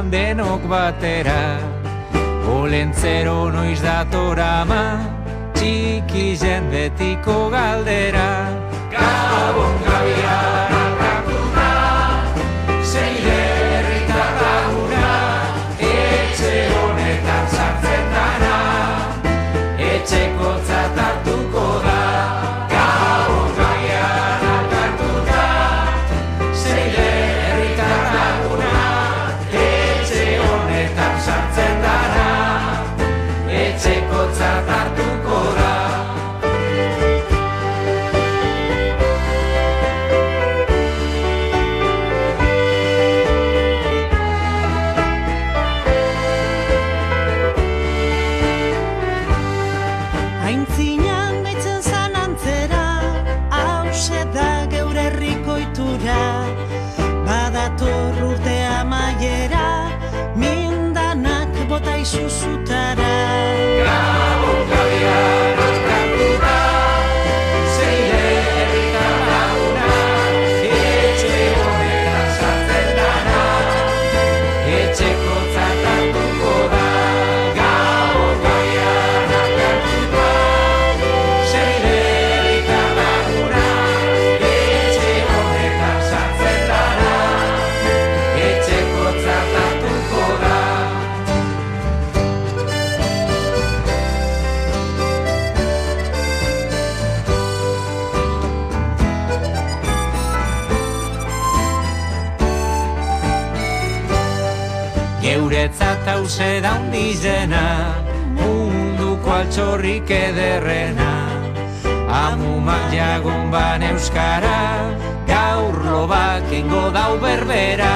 joan denok batera. Olentzero noiz datorama, txiki jendetiko galdera. Gabon gabian alkatuna, zeile herritar laguna, etxe honetan sartzen dara, etxekotzat hartuko da. Gabon gabian alkatuna, zeile herritar laguna, etxe honetan sartzen dara, etxekotzat hartuko da. Aintzinan gaitzen zan antzera, hause da geure herriko ohitura. Badator urte amaiera, mindanak bota izuzutara. Gabon gabian alkatuna, zeile herritar laguna, etxe honetan sartzen dara, etxekotzat hartuko da. Gabon gabian alkatuna, zeile herritar laguna, etxe honetan sartzen dara, etxekotzat hartuko da. Geuretzat hause da hundizena, munduko altxorrik ederrena. Amumak jagon ban euskara, gaur lobak ingo dau berbera.